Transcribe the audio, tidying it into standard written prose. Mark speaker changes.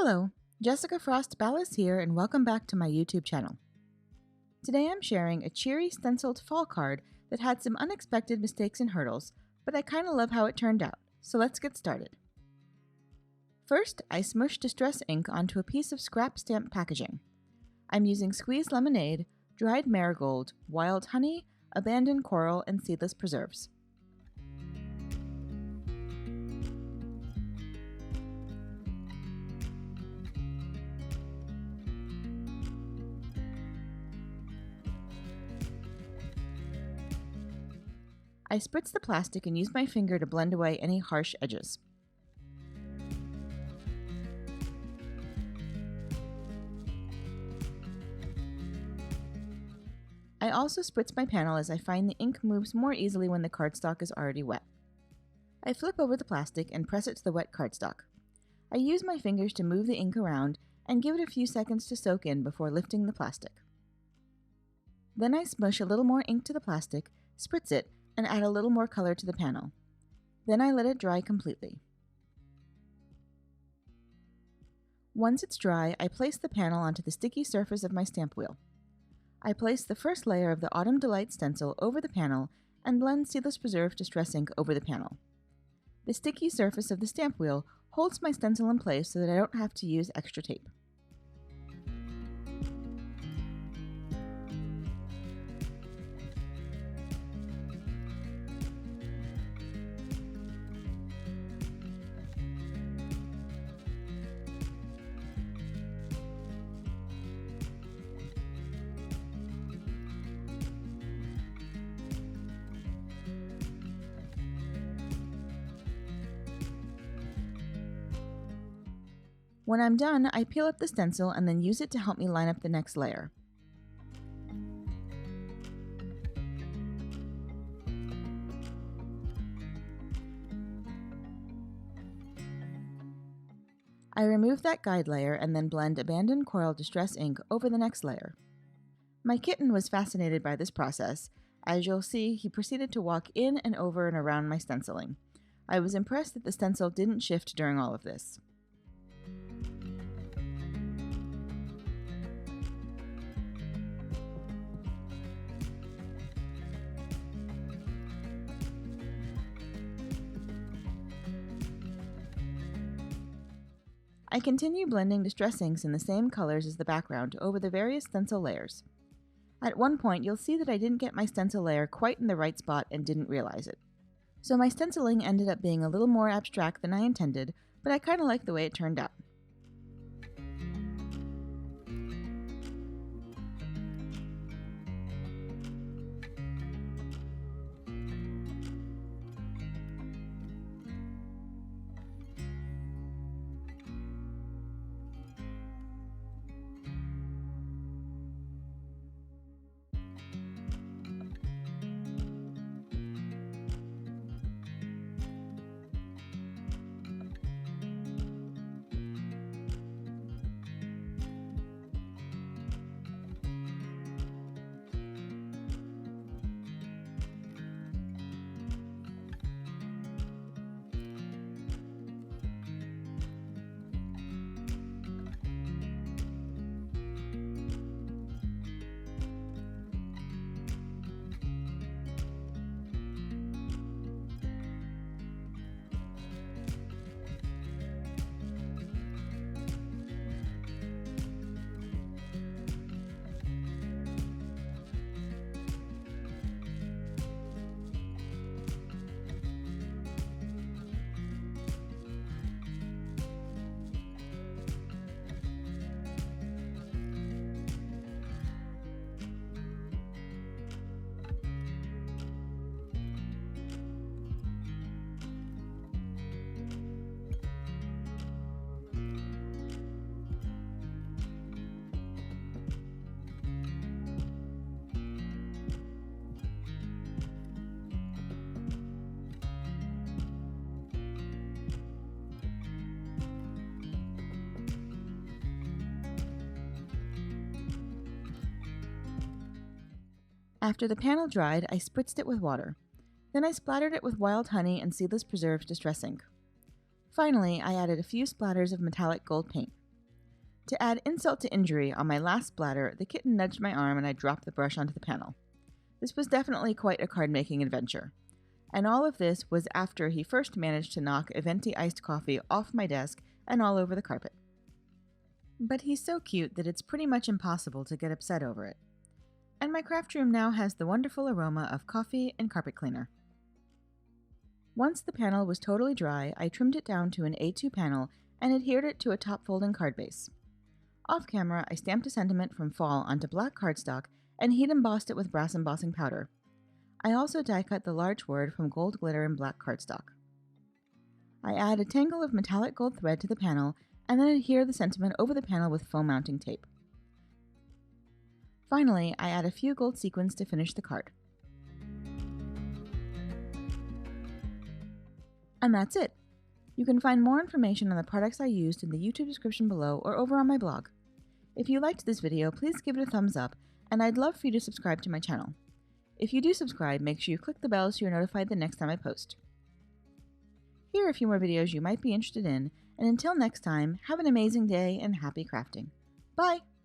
Speaker 1: Hello, Jessica Frost-Ballas here, and welcome back to my YouTube channel. Today I'm sharing a cheery stenciled fall card that had some unexpected mistakes and hurdles, but I kinda love how it turned out, so let's get started. First, I smushed distress ink onto a piece of scrap stamp packaging. I'm using squeezed lemonade, dried marigold, wild honey, abandoned coral, and seedless preserves. I spritz the plastic and use my finger to blend away any harsh edges. I also spritz my panel as I find the ink moves more easily when the cardstock is already wet. I flip over the plastic and press it to the wet cardstock. I use my fingers to move the ink around and give it a few seconds to soak in before lifting the plastic. Then I smush a little more ink to the plastic, spritz it, and add a little more color to the panel. Then I let it dry completely. Once it's dry, I place the panel onto the sticky surface of my stamp wheel. I place the first layer of the Autumn Delight stencil over the panel and blend Seedless Preserve Distress ink over the panel. The sticky surface of the stamp wheel holds my stencil in place so that I don't have to use extra tape. When I'm done, I peel up the stencil and then use it to help me line up the next layer. I remove that guide layer and then blend Abandoned Coral Distress ink over the next layer. My kitten was fascinated by this process. As you'll see, he proceeded to walk in and over and around my stenciling. I was impressed that the stencil didn't shift during all of this. I continue blending distress inks in the same colors as the background over the various stencil layers. At one point, you'll see that I didn't get my stencil layer quite in the right spot and didn't realize it. So my stenciling ended up being a little more abstract than I intended, but I kinda like the way it turned out. After the panel dried, I spritzed it with water. Then I splattered it with wild honey and Seedless Preserve Distress ink. Finally, I added a few splatters of metallic gold paint. To add insult to injury, on my last splatter, the kitten nudged my arm and I dropped the brush onto the panel. This was definitely quite a card-making adventure. And all of this was after he first managed to knock a venti iced coffee off my desk and all over the carpet. But he's so cute that it's pretty much impossible to get upset over it. And my craft room now has the wonderful aroma of coffee and carpet cleaner. Once the panel was totally dry, I trimmed it down to an A2 panel and adhered it to a top-folding card base. Off camera, I stamped a sentiment from fall onto black cardstock and heat embossed it with brass embossing powder. I also die-cut the large word from gold glitter and black cardstock. I add a tangle of metallic gold thread to the panel and then adhere the sentiment over the panel with foam mounting tape. Finally, I add a few gold sequins to finish the card. And that's it! You can find more information on the products I used in the YouTube description below or over on my blog. If you liked this video, please give it a thumbs up, and I'd love for you to subscribe to my channel. If you do subscribe, make sure you click the bell so you're notified the next time I post. Here are a few more videos you might be interested in, and until next time, have an amazing day and happy crafting. Bye!